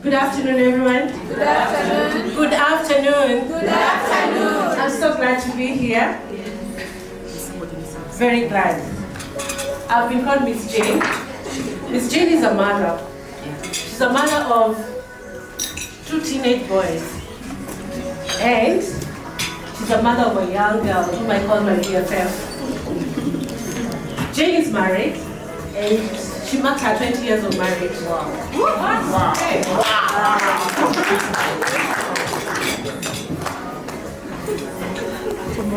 Good afternoon, everyone. Good afternoon. Good afternoon. Good afternoon. I'm so glad to be here. Very glad. I've been called Miss Jane. Miss Jane is a mother. She's a mother of 2 teenage boys. And she's a mother of a young girl whom I call my BFF. Jane is married and she marked her 20 years of marriage. Wow. Wow. Hey. Wow.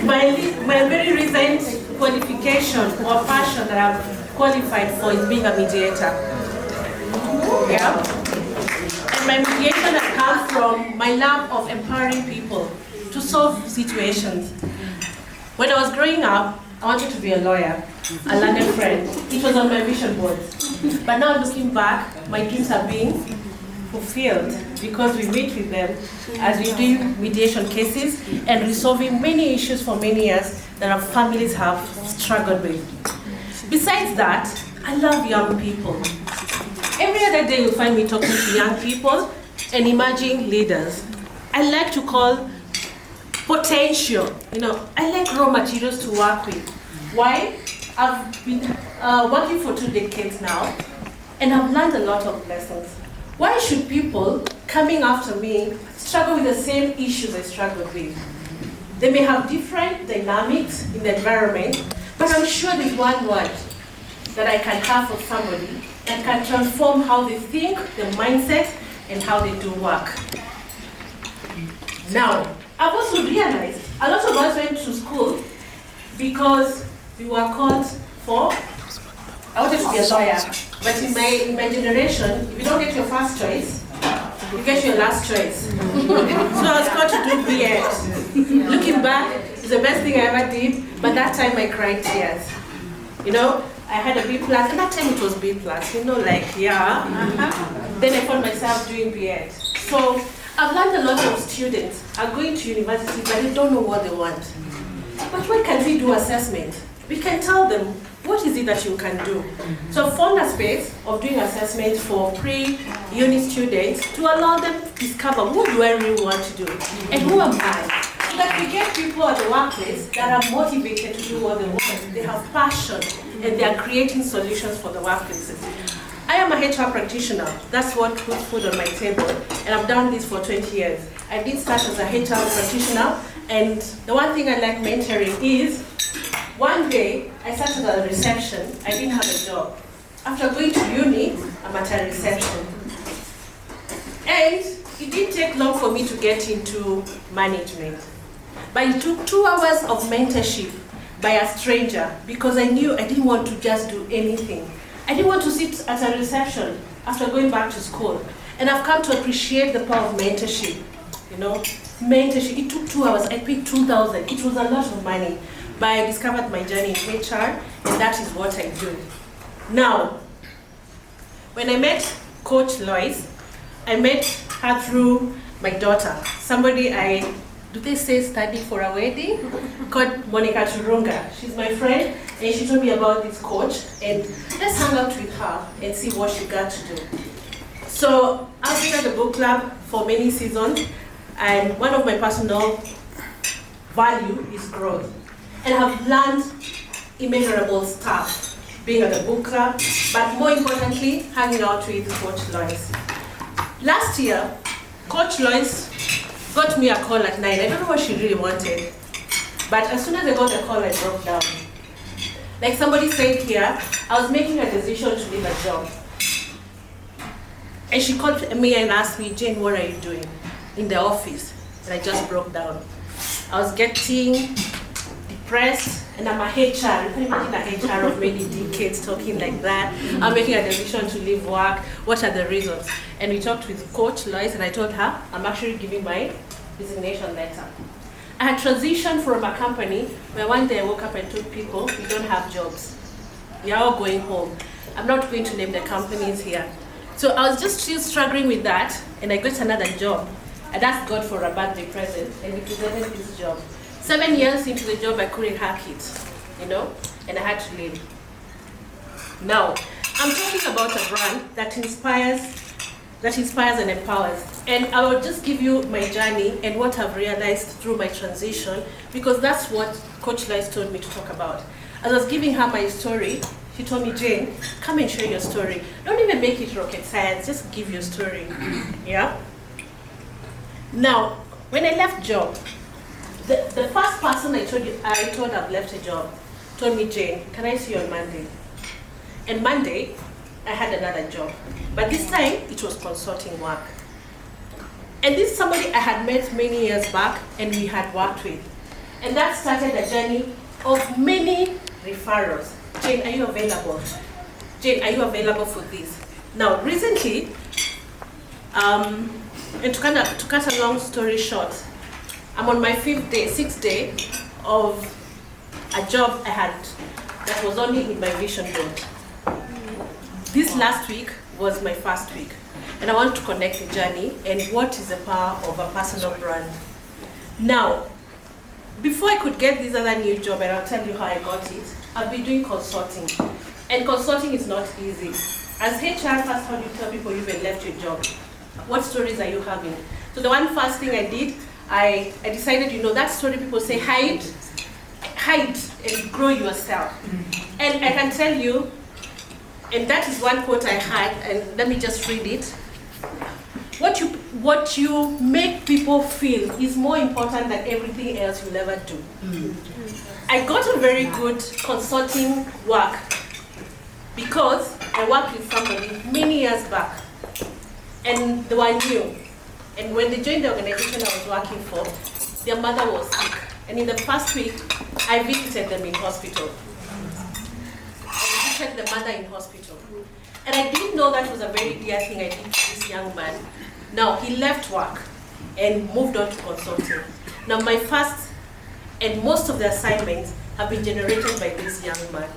My very recent qualification or passion that I've qualified for is being a mediator. Yeah. And my mediation has come from my love of empowering people to solve situations. When I was growing up, I wanted to be a lawyer, a learned friend. It was on my vision board. But now looking back, my dreams are being fulfilled because we meet with them as we do mediation cases and resolving many issues for many years that our families have struggled with. Besides that, I love young people. Every other day you'll find me talking to young people and emerging leaders. I like to call potential. I like raw materials to work with. Why? I've been working for 2 decades now, and I've learned a lot of lessons. Why should people coming after me struggle with the same issues I struggled with? They may have different dynamics in the environment, but I'm sure there's one word that I can have for somebody that can transform how they think, their mindset, and how they do work. Now, I've also realized a lot of us went to school because we were called for, I wanted to be a lawyer, but in my generation, if you don't get your first choice, you get your last choice. So I was called to do BEd. Looking back, it's the best thing I ever did, but that time I cried tears. I had a B+, and that time it was B+, yeah. Then I found myself doing BEd. So I've learned a lot of students are going to university, but they don't know what they want. But why can't we do assessment? We can tell them, what is it that you can do? So I've found a space of doing assessment for pre-uni students to allow them to discover what do I really want to do and who am I? So that we get people at the workplace that are motivated to do what they want. They have passion and they are creating solutions for the workplaces. I am a HR practitioner. That's what puts food on my table. And I've done this for 20 years. I did start as a HR practitioner. And the one thing I like mentoring is, one day I started at a reception. I didn't have a job. After going to uni, I'm at a reception. And it didn't take long for me to get into management. But it took 2 hours of mentorship by a stranger because I knew I didn't want to just do anything. I didn't want to sit at a reception after going back to school. And I've come to appreciate the power of mentorship. Mentorship, it took 2 hours, I paid 2,000. It was a lot of money. But I discovered my journey in HR, and that is what I do. Now, when I met Coach Lois, I met her through my daughter. Somebody do they say study for a wedding? Called Monica Turunga. She's my friend, and she told me about this coach, and let's hang out with her and see what she got to do. So I've been at the book club for many seasons, and one of my personal value is growth. And I've learned immeasurable stuff, being at the book club, but more importantly, hanging out with Coach Lois. Last year, Coach Lois got me a call at 9. I don't know what she really wanted, but as soon as I got the call, I broke down. Like somebody said here, I was making a decision to leave a job. And she called me and asked me, Jane, what are you doing in the office? And I just broke down. I was getting depressed, and I'm a HR. You can imagine a HR of many decades talking like that. I'm making a decision to leave work. What are the reasons? And we talked with Coach Lois, and I told her, I'm actually giving my resignation letter. I had transitioned from a company where one day I woke up and told people, we don't have jobs. You're all going home. I'm not going to name the companies here. So I was just still struggling with that, and I got another job. I asked God for a birthday present, and He presented this job. 7 years into the job, I couldn't hack it, and I had to leave. Now, I'm talking about a brand that inspires that inspires and empowers. And I will just give you my journey and what I've realized through my transition, because that's what Coach Lois told me to talk about. As I was giving her my story, she told me, Jane, come and share your story. Don't even make it rocket science, just give your story. Yeah? Now, when I left job, the first person I told I've left a job told me, Jane, can I see you on Monday? And Monday, I had another job. But this time, it was consulting work. And this is somebody I had met many years back and we had worked with. And that started a journey of many referrals. Jane, are you available? Jane, are you available for this? Now, recently, and to cut a long story short, I'm on my sixth day of a job I had that was only in my vision board. This last week was my first week, and I want to connect the journey and what is the power of a personal brand. Now, before I could get this other new job, and I'll tell you how I got it, I've been doing consulting. And consulting is not easy. As HR, first how do you tell people you've left your job? What stories are you having? So the first thing I did, I decided, that story people say, hide and grow yourself. And I can tell you, and that is one quote I had, and let me just read it. What you make people feel is more important than everything else you'll ever do. I got a very good consulting work because I worked with somebody many years back, and they were new. And when they joined the organization I was working for, their mother was sick. And in the first week, I visited them in hospital. I visited the mother in hospital. And I didn't know that was a very dear thing I did to this young man. Now, he left work and moved on to consulting. Now, my first and most of the assignments have been generated by this young man.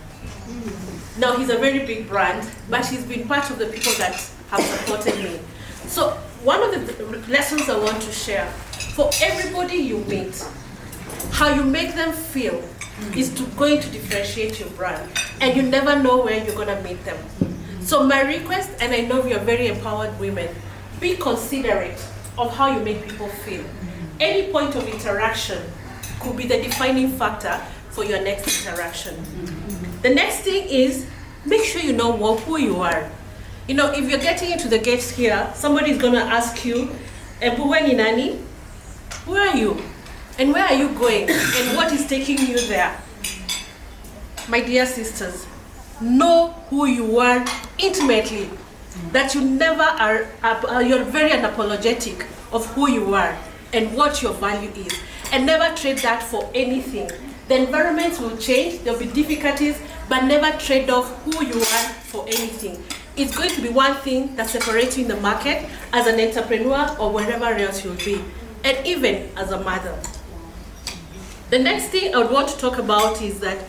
Now, he's a very big brand, but he's been part of the people that have supported me. So, one of the lessons I want to share, for everybody you meet, how you make them feel is going to differentiate your brand. And you never know where you're going to meet them. So my request, and I know we are very empowered women, be considerate of how you make people feel. Any point of interaction could be the defining factor for your next interaction. The next thing is, make sure you know who you are. If you're getting into the gates here, somebody is going to ask you, Ebuwe ni nani? Where are you? And where are you going? And what is taking you there? My dear sisters, know who you are intimately. That you never you're very unapologetic of who you are and what your value is. And never trade that for anything. The environments will change, there'll be difficulties, but never trade off who you are for anything. It's going to be one thing that separates you in the market as an entrepreneur or wherever else you'll be, and even as a mother. The next thing I would want to talk about is that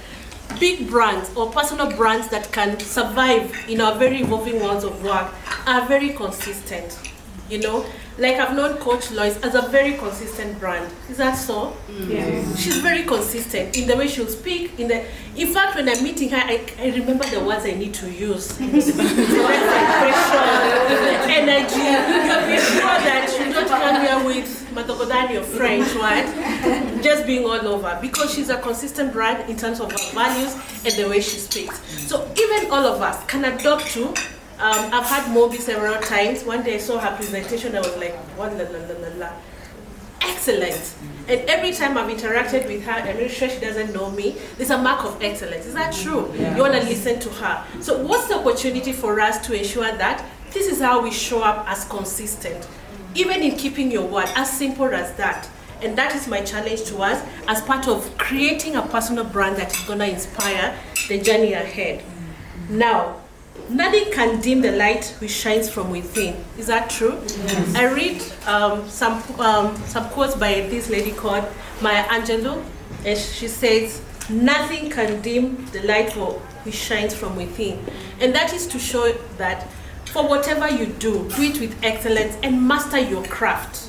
big brands or personal brands that can survive in our very evolving worlds of work are very consistent. Like I've known Coach Lois as a very consistent brand. Is that so? Yes. She's very consistent in the way she'll speak. In fact, when I'm meeting her, I remember the words I need to use. The words like energy. You'll be sure that you don't come here with Matokodani or French, right? Just being all over. Because she's a consistent brand in terms of her values and the way she speaks. So even all of us can adopt to. I've had Moby several times. One day I saw her presentation, I was like, excellent. And every time I've interacted with her, I'm really sure she doesn't know me, there's a mark of excellence. Is that true? Yeah. You want to listen to her. So what's the opportunity for us to ensure that this is how we show up as consistent, even in keeping your word, as simple as that. And that is my challenge to us as part of creating a personal brand that is going to inspire the journey ahead. Now, nothing can dim the light which shines from within. Is that true? Yes. I read some quotes by this lady called Maya Angelou, and she says, nothing can dim the light which shines from within. And that is to show that for whatever you do it with excellence and master your craft.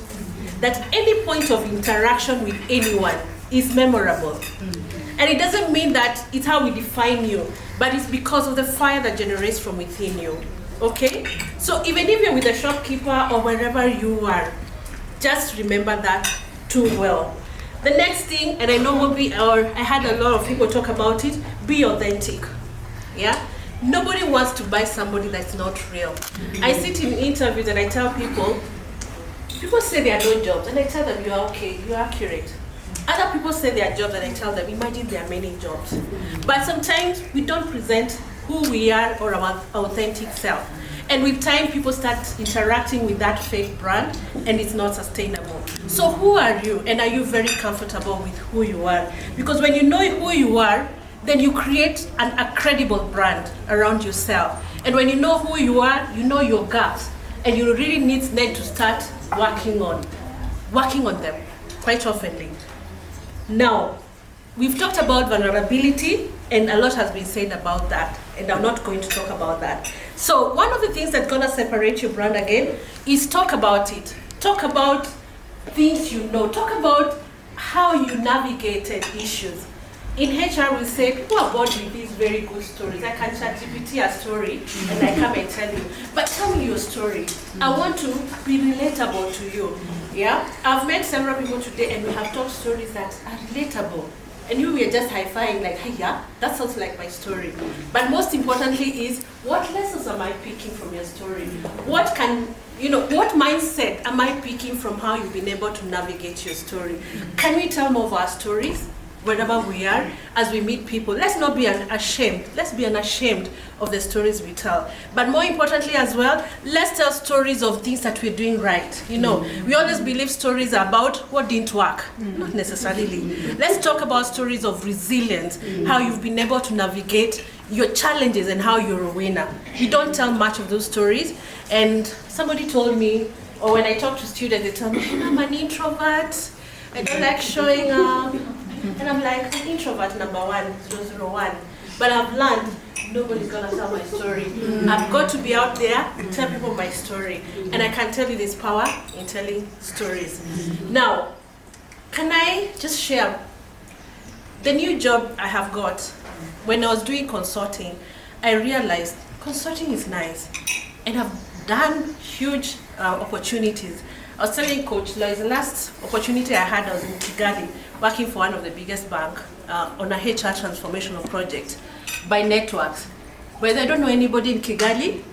That any point of interaction with anyone is memorable. And it doesn't mean that it's how we define you, but it's because of the fire that generates from within you. Okay? So even if you're with a shopkeeper or wherever you are, just remember that too well. The next thing, and I know I had a lot of people talk about it, be authentic. Yeah? Nobody wants to buy somebody that's not real. I sit in interviews and I tell people say there are no jobs, and I tell them you are okay, you are accurate. Other people say there are jobs and I tell them, imagine there are many jobs. But sometimes we don't present who we are or our authentic self. And with time, people start interacting with that fake brand, and it's not sustainable. So who are you, and are you very comfortable with who you are? Because when you know who you are, then you create a credible brand around yourself. And when you know who you are, you know your gaps, and you really need then to start working on them quite oftenly. Now, we've talked about vulnerability, and a lot has been said about that, and I'm not going to talk about that. So one of the things that's going to separate your brand again is talk about it. Talk about things you know. Talk about how you navigated issues. In HR, we say people are born with these very good stories. I can chat GPT a story and I come and tell you. But tell me your story. I want to be relatable to you. Yeah? I've met several people today and we have told stories that are relatable. And you were just high-fiving like, hey, yeah, that sounds like my story. But most importantly is, what lessons am I picking from your story? What mindset am I picking from how you've been able to navigate your story? Can we tell more of our stories wherever we are as we meet people? Let's not be ashamed. Let's be unashamed of the stories we tell. But more importantly as well, let's tell stories of things that we're doing right. We always believe stories are about what didn't work. Not necessarily. Let's talk about stories of resilience, how you've been able to navigate your challenges and how you're a winner. We don't tell much of those stories. And somebody told me, or when I talk to students, they tell me, I'm an introvert. I don't like showing up. And I'm like, I'm introvert number 1, 001. But I've learned nobody's gonna tell my story. I've got to be out there to tell people my story. And I can tell you there's power in telling stories. Now, can I just share the new job I have got? When I was doing consulting, I realized consulting is nice. And I've done huge opportunities. I was telling Coach Lois, the last opportunity I had was in Kigali, working for one of the biggest banks on a HR transformational project by networks. Whether I don't know anybody in Kigali,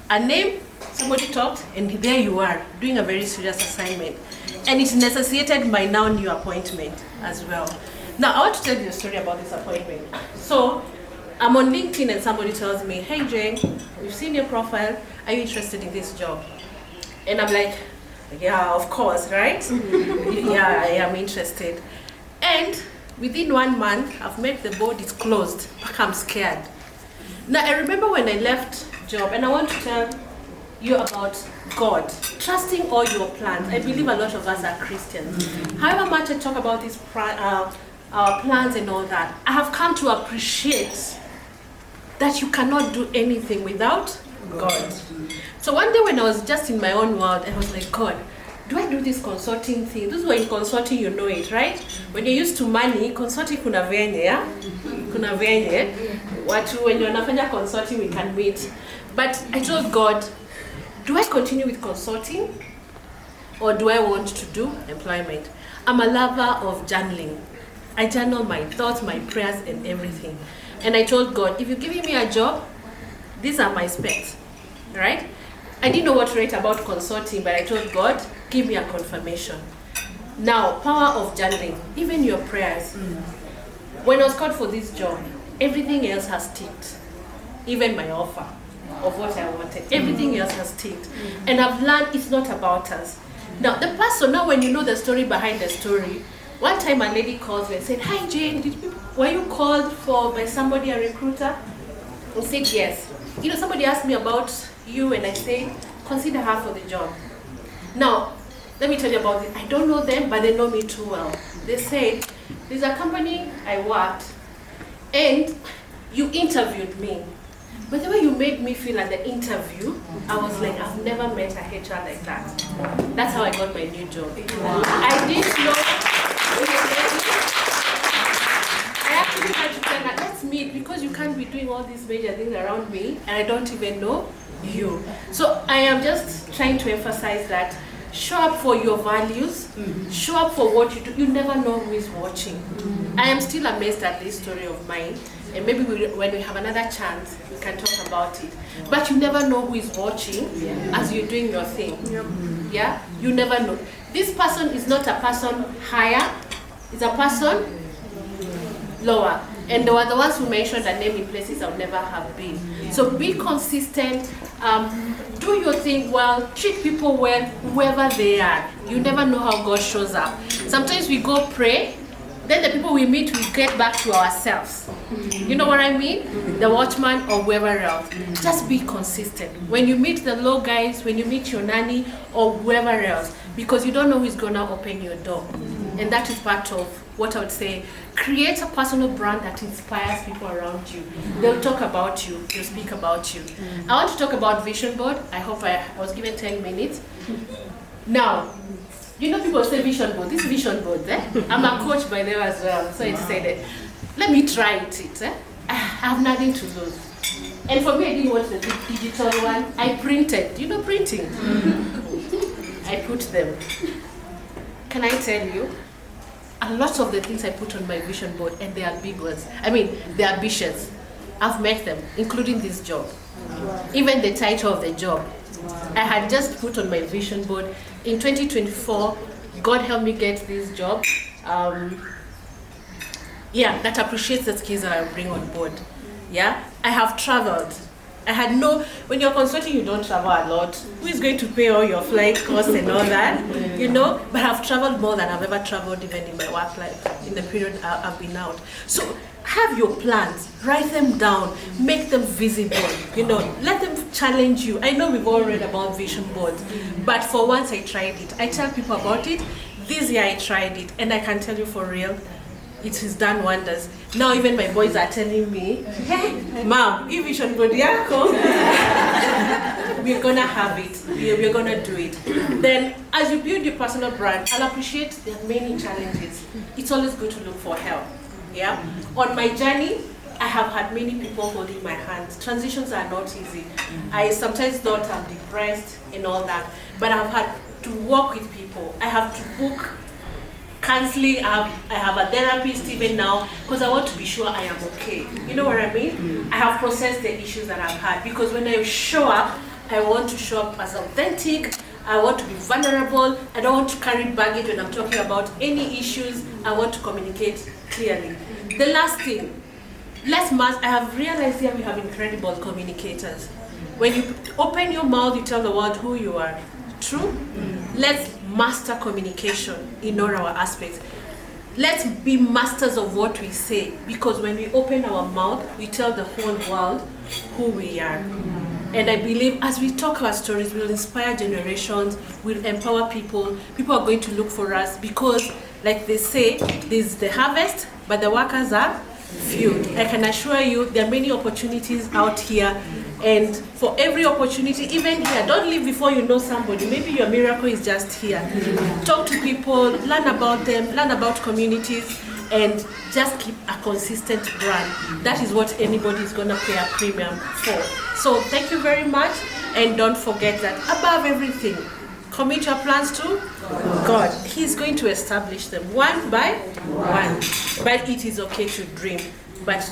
a name, somebody talked, and there you are, doing a very serious assignment. And it necessitated my now new appointment as well. Now, I want to tell you a story about this appointment. So, I'm on LinkedIn and somebody tells me, hey Jane, we've seen your profile, are you interested in this job? And I'm like, yeah, of course, right? Yeah, I am interested. And within 1 month, I've met the board is closed. I'm scared. Now, I remember when I left job, and I want to tell you about God, trusting all your plans. I believe a lot of us are Christians. However much I talk about these plans and all that, I have come to appreciate that you cannot do anything without God. So one day when I was just in my own world, I was like, God, do I do this consulting thing? This is why in consulting you know it, right? When you're used to money, consulting kuna venye, yeah? Kuna venye. Watu when you're wanafanya consulting we can meet. But I told God, do I continue with consulting? Or do I want to do employment? I'm a lover of journaling. I journal my thoughts, my prayers, and everything. And I told God, if you're giving me a job, these are my specs, right? I didn't know what to write about consulting, but I told God, give me a confirmation. Now, power of journaling, even your prayers. When I was called for this job, everything else has ticked. Even my offer of what I wanted, everything else has ticked. And I've learned it's not about us. Now, the person, now when you know the story behind the story, one time a lady called me and said, hi Jane, were you called for by somebody, a recruiter? I said, yes. Somebody asked me about you and I said, consider her for the job. Now, let me tell you about it. I don't know them, but they know me too well. They said, there's a company I worked and you interviewed me. But the way you made me feel at the interview, I was like, I've never met a HR like that. That's how I got my new job. I didn't know. I actually had to let's meet, because you can't be doing all these major things around me and I don't even know you. So I am just trying to emphasize that show up for your values, show up for what you do. You never know who is watching. I am still amazed at this story of mine, and maybe when we have another chance, we can talk about it. But you never know who is watching as you're doing your thing. Yeah? You never know. This person is not a person higher, it's a person lower. And they were the ones who mentioned that name in places I'll never have been. So be consistent, do your thing well, treat people well, whoever they are. You never know how God shows up. Sometimes we go pray, then the people we meet, we get back to ourselves. You know what I mean? The watchman or whoever else. Just be consistent. When you meet the low guys, when you meet your nanny or whoever else, because you don't know who's going to open your door. And that is part of what I would say. Create a personal brand that inspires people around you. They'll talk about you, they'll speak about you. I want to talk about vision board. I hope I was given 10 minutes. Now, you know, people say vision board. This vision board, I'm a coach by them as well. So I decided, let me try it. I have nothing to lose. And for me, I didn't want the digital one. I printed. You know printing? I put them. Can I tell you? A lot of the things I put on my vision board, and they are big ones. I mean, they are ambitious. I've met them, including this job. Even the title of the job. I had just put on my vision board. In 2024, God helped me get this job. That appreciates the skills that I bring on board. Yeah, I have traveled. I had when you're consulting, you don't travel a lot. Who is going to pay all your flight costs and all that, you know? But I've traveled more than I've ever traveled even in my work life, in the period I've been out. So have your plans, write them down, make them visible, you know, let them challenge you. I know we've all read about vision boards, but for once I tried it. I tell people about it. This year I tried it, and I can tell you for real, it has done wonders. Now even my boys are telling me, hey, Mom, if vision board, yeah, come. We're gonna have it. We're gonna do it. Then, as you build your personal brand, I'll appreciate there are many challenges. It's always good to look for help. Yeah. On my journey, I have had many people holding my hand. Transitions are not easy. I sometimes thought I'm depressed and all that, but I've had to work with people. I have to book counseling. I have a therapist even now, because I want to be sure I am okay. You know what I mean? I have processed the issues that I've had, because when I show up, I want to show up as authentic. I want to be vulnerable. I don't want to carry baggage when I'm talking about any issues. I want to communicate clearly. The last thing, I have realized here we have incredible communicators. When you open your mouth, you tell the world who you are. True? Let's master communication in all our aspects. Let's be masters of what we say, because when we open our mouth, we tell the whole world who we are. And I believe as we talk our stories, we'll inspire generations, we'll empower people. People are going to look for us, because, like they say, there's the harvest, but the workers are few. I can assure you there are many opportunities out here. And for every opportunity, even here, don't leave before you know somebody. Maybe your miracle is just here. Talk to people, learn about them, learn about communities, and just keep a consistent brand. That is what anybody is going to pay a premium for. So thank you very much. And don't forget that above everything, commit your plans to God. He's going to establish them one by one. But it is okay to dream. But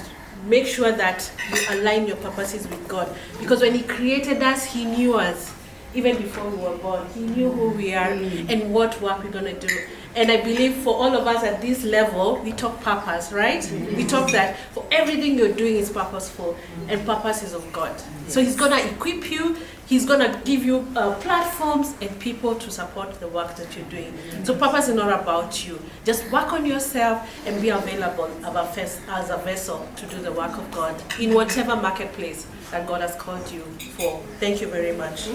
make sure that you align your purposes with God. Because when He created us, He knew us. Even before we were born, He knew who we are and what work we're going to do. And I believe for all of us at this level, we talk purpose, right? We talk that for everything you're doing is purposeful, and purpose is of God. So He's going to equip you. He's going to give you platforms and people to support the work that you're doing. So purpose is not about you. Just work on yourself and be available as a vessel to do the work of God in whatever marketplace that God has called you for. Thank you very much.